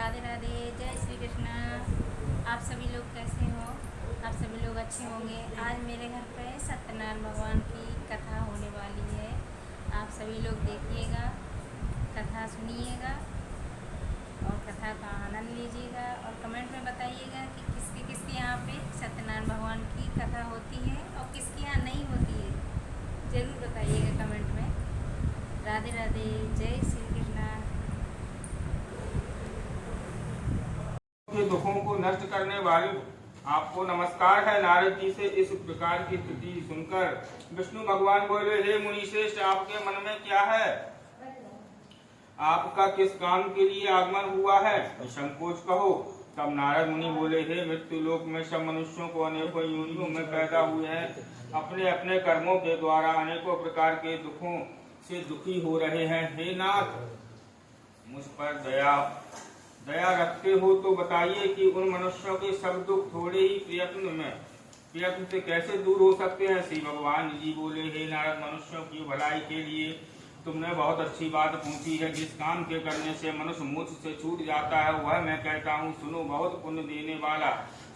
राधे राधे, जय श्री कृष्ण। आप सभी लोग कैसे हो? आप सभी लोग अच्छे होंगे। आज मेरे घर पे सत्यनारायण भगवान की कथा होने वाली है। आप सभी लोग देखिएगा, कथा सुनिएगा और कथा का आनंद लीजिएगा और कमेंट में बताइएगा कि किसके किसके यहाँ पे सत्यनारायण भगवान की कथा होती है और किसके यहाँ नहीं होती है। ज़रूर बताइएगा कमेंट में। राधे राधे, जय श्री कृष्ण। के दुखों को नष्ट करने वाले आपको नमस्कार है। नारद जी से इस प्रकार की स्तुति सुनकर विष्णु भगवान बोले, हे मुनि श्रेष्ठ, आपके मन में क्या है? आपका किस काम के लिए आगमन हुआ है? निसंकोच कहो। तब नारद मुनि बोले, हे मृत्यु लोक में सब मनुष्यों को अनेकों योनियों में पैदा हुए हैं, अपने अपने कर्मों के द्वारा अनेकों प्रकार के दुखों से दुखी हो रहे हैं। हे नाथ, मुझ पर दया रखते हो तो बताइए कि उन मनुष्यों के सब दुख थोड़े ही प्रयत्न से कैसे दूर हो सकते हैं? श्री भगवान जी बोले, हे नारद, मनुष्यों की भलाई के लिए तुमने बहुत अच्छी बात पूछी है। जिस काम के करने से मनुष्य मोक्ष से छूट जाता है वह मैं कहता हूँ, सुनो। बहुत पुण्य देने वाला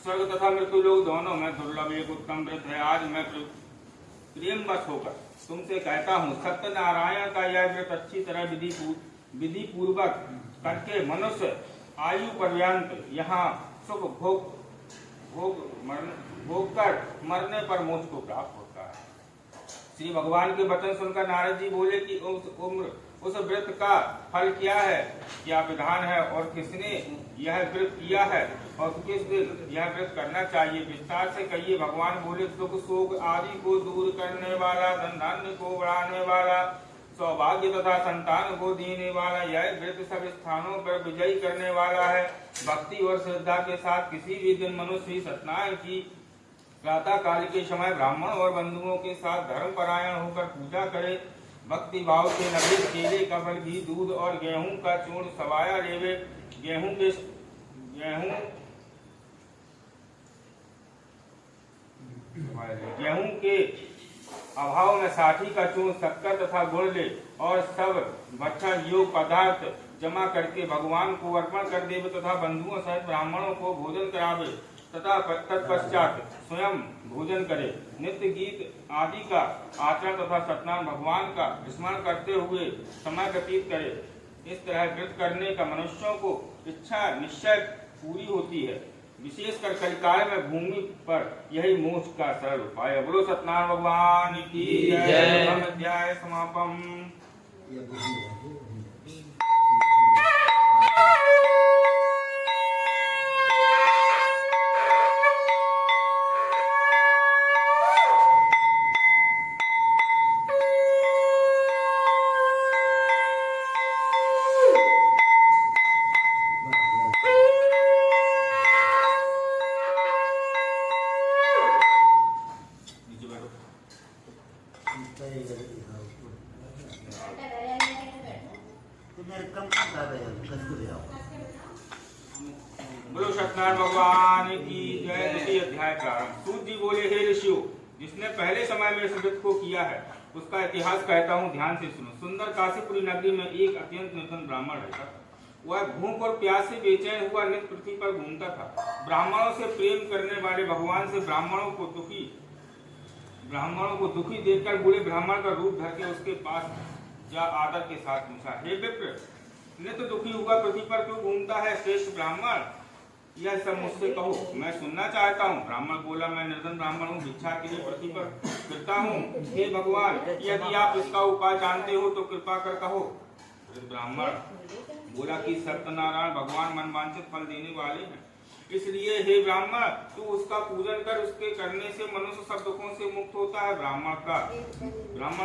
स्वर्ग तथा मृत्यु लोक दोनों में दुर्लभ एक उत्तम व्रत है। आज मैं प्रेम बस होकर तुमसे कहता हूँ, सत्यनारायण का यह व्रत अच्छी तरह विधि पूर्वक करके मनुष्य आयु पर्यंत यहाँ सुख भोग कर मरने पर मोक्ष को प्राप्त होता है। श्री भगवान के वचन सुनकर नारद जी बोले कि उस व्रत का फल क्या है, क्या विधान है और किसने यह व्रत किया है और किस दिन यह व्रत करना चाहिए? विस्तार से कहिए। भगवान बोले, दुख शोक आदि को दूर करने वाला, धन धान्य को बढ़ाने वाला, सौभाग्य तथा संतान को देने वाला यह व्रत सब स्थानों पर विजयी करने वाला है। भक्ति और श्रद्धा के साथ किसी भी दिन मनुष्य सत्यनारायण की प्रातः काल के समय ब्राह्मण और बंधुओं के साथ धर्म परायण होकर पूजा करे। भक्ति भाव से नवेद, केले, कमल, घी, दूध और गेहूं का चूर्ण सवाया लेवे। गेहूं के अभाव में साठी का चूर्ण, शक्कर तथा गुड़ ले और सब भक्षण योग पदार्थ जमा करके भगवान को अर्पण कर देवे तथा बंधुओं सहित ब्राह्मणों को भोजन करावे तथा तत्पश्चात स्वयं भोजन करे। नित्य गीत आदि का आचरण तथा सत्यनारायण भगवान का स्मरण करते हुए समय व्यतीत करे। इस तरह व्रत करने का मनुष्यों को इच्छा निश्चय पूरी होती है। विशेषकर कलिकाल में भूमि पर यही मोक्ष का सरल उपाय है। बोलो सत्यनारायण भगवान की जय। अध्याय समापन। बोलो सत्यनारायण भगवान की जय। द्वितीय अध्याय प्रारंभ। सूत जी बोले, हे ऋषियों, जिसने पहले समय में इस व्रत को किया है उसका इतिहास कहता हूँ, ध्यान से सुनो। सुंदर काशीपुरी नगरी में एक अत्यंत निर्धन ब्राह्मण रहता था। वह भूख और प्यास से बेचैन हुआ नित्य पृथ्वी पर घूमता था। ब्राह्मणों से प्रेम करने वाले भगवान से ब्राह्मणों को दुखी देखकर बूढ़े ब्राह्मण का रूप धर के उसके पास जा आदर के साथ पूछा, हे विप्र, नित्य दुखी हुआ पृथ्वी पर क्यों घूमता है? श्रेष्ठ ब्राह्मण, यह सब मुझसे कहो, मैं सुनना चाहता हूँ। ब्राह्मण बोला, मैं निर्धन ब्राह्मण हूँ, भिक्षा के लिए पृथ्वी पर फिरता हूँ। हे भगवान, यदि आप इसका उपाय जानते हो तो कृपा कर कहो। ब्राह्मण बोला कि सत्यनारायण भगवान मनवांछित फल देने वाले हैं, इसलिए हे ब्राह्मण, तू उसका पूजन कर। उसके करने से मनुष्य सब दुखों से मुक्त होता है। ब्राह्मण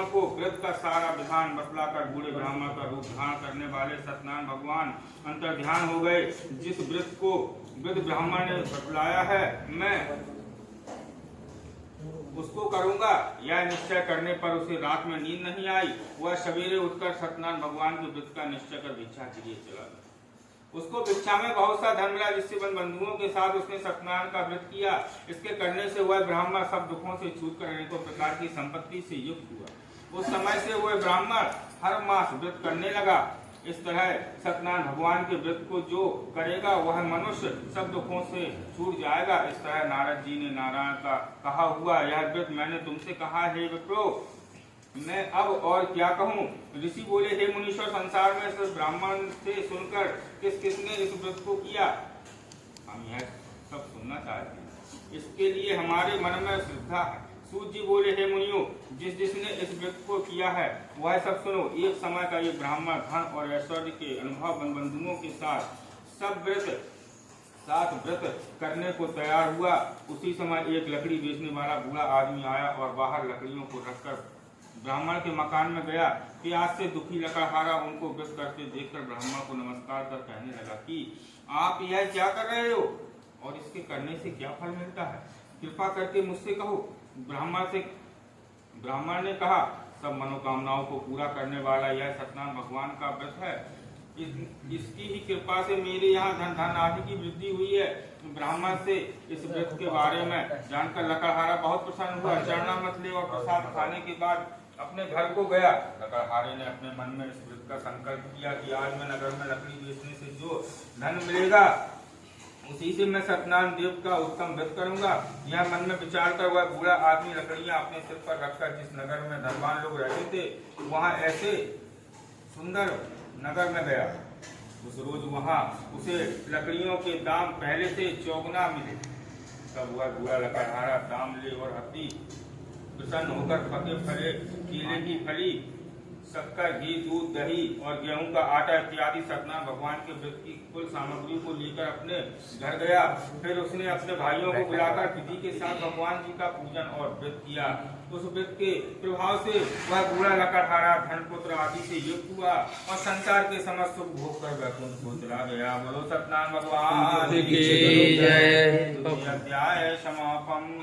को व्रत का सारा विधान बतलाकर बूढ़े ब्राह्मण का रूप धारण करने वाले सत्यनारायण भगवान अंतर ध्यान हो गए। जिस व्रत को वृद्ध ब्राह्मण ने बतलाया है मैं उसको करूंगा, यह निश्चय करने पर उसे रात में नींद नहीं आई। वह सवेरे उठकर सत्यनारायण भगवान के व्रत का निश्चय कर भिक्षा के लिए चला। उसको भिक्षा में बहुत सा धन मिला, जिससे बंधुओं के साथ उसने सत्यनारायण का व्रत किया। इसके करने से वह ब्राह्मण सब दुखों से छूटकर अनेकों प्रकार की संपत्ति से युक्त हुआ। उस समय से वह ब्राह्मण हर मास व्रत करने लगा। इस तरह सत्यनारायण भगवान के व्रत को जो करेगा वह मनुष्य सब दुखों से छूट जाएगा। इस तरह नारद जी ने नारायण का कहा हुआ यह व्रत मैंने तुमसे कहा है विप्रो, मैं अब और क्या कहूँ। ऋषि बोले, हे मुनीश्वर, संसार में सिर्फ ब्राह्मण से सुनकर किस किसने इस व्रत को किया? हम यह सब सुनना चाहते हैं, इसके लिए हमारे मन में श्रद्धा है। सूत जी बोले, हे मुनियों, जिसने इस व्रत को किया है वह सब सुनो। एक समय का ये ब्राह्मण धन और ऐश्वर्य के अनुभव बंधुओं के साथ व्रत करने को तैयार हुआ। उसी समय एक लकड़ी बेचने वाला बूढ़ा आदमी आया और बाहर लकड़ियों को रखकर ब्राह्मण के मकान में गया। प्यास से दुखी लकड़हारा उनको व्रत करते देखकर ब्राह्मण को नमस्कार कर कहने लगा कि आप यह क्या कर रहे हो और इसके करने से क्या फल मिलता है? कृपा करके मुझसे कहो। ब्राह्मण ने कहा, सब मनोकामनाओं को पूरा करने वाला यह सत्यनारायण भगवान का व्रत है। इसकी ही कृपा से मेरे यहाँ धन आदि की वृद्धि हुई है। ब्राह्मण से इस व्रत के बारे में जानकर लकड़हारा बहुत प्रसन्न हुआ। चरना मत ले और प्रसाद खाने के बाद अपने घर को गया। लकड़हारे ने अपने मन में इस व्रत का संकल्प किया कि आज मैं नगर में लकड़ी बेचने से जो धन मिलेगा उसी से मैं सत्यनारायण देव का उत्तम व्रत करूंगा। यह मन में विचार कर वह बूढ़ा आदमी लकड़ियां अपने सिर पर रखकर जिस नगर में धनवान लोग रहते थे वहां ऐसे सुंदर नगर में गया। उस रोज वहां उसे लकड़ियों के दाम पहले से चौगुना मिले। तब वह बूढ़ा लकड़हारा दाम ले और अति प्रसन्न होकर पके फले केले की फली, शक्कर, घी, दूध, दही और गेहूं का आटा इत्यादि सत्यनारायण भगवान के व्रत की कुल सामग्री को लेकर अपने घर गया। फिर उसने अपने भाइयों को बुलाकर विधि के साथ भगवान जी का पूजन और व्रत किया। उस व्रत के प्रभाव से वह बूढ़ा लकड़हारा धन पुत्र आदि से युक्त हुआ और संसार के समस्त सुख भोग कर वैकुंठ को चला गया। बोलो सत्यनारायण भगवान की जय। अध्याय समापन।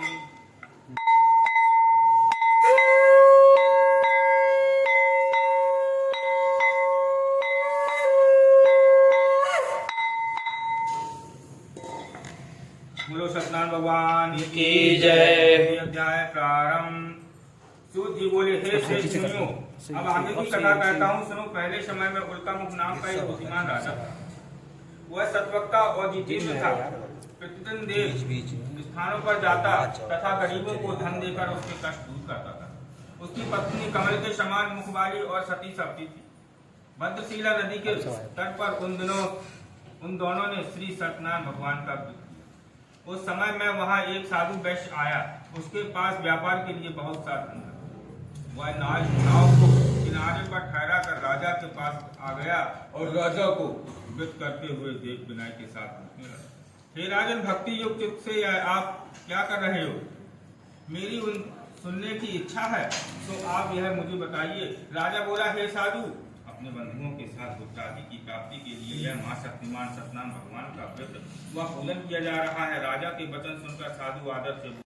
बोलो सत्यनारायण भगवान की जय। अध्याय प्रारंभ। सूत जी बोले, हे श्रेष्ठ मुनियों, अब आगे की कथा कहता हूँ, सुनो। पहले समय में उल्कामुख नाम का एक बुद्धिमान राजा था। वह सत्वक्ता और जितेंद्र था। प्रतिदिन देव स्थानों पर जाता तथा गरीबों को धन देकर उसके कष्ट दूर करता था। उसकी पत्नी कमल के समान मुख वाली और सती सवती थी। भद्रशिला नदी के तट पर उन दोनों ने श्री सत्यनारायण भगवान का व्रत किया। उस समय में वहां एक साधु वैश्य आया। उसके पास व्यापार के लिए बहुत सा धन था। वह नाव को किनारे पर ठहरा कर राजा के पास आ गया और राजा को व्रत करते हुए देख विनय के साथ पूछने लगा, हे राजन, भक्ति युक्त चित्त से आप क्या कर रहे हो? मेरी सुनने की इच्छा है तो आप यह मुझे बताइए। राजा बोला, हे साधु, अपने बंधुओं के साथ पुत्र आदि की प्राप्ति के लिए यह महाशक्तिमान सत्यनारायण भगवान का व्रत वह पूजन किया जा रहा है। राजा के वचन सुनकर साधु आदर से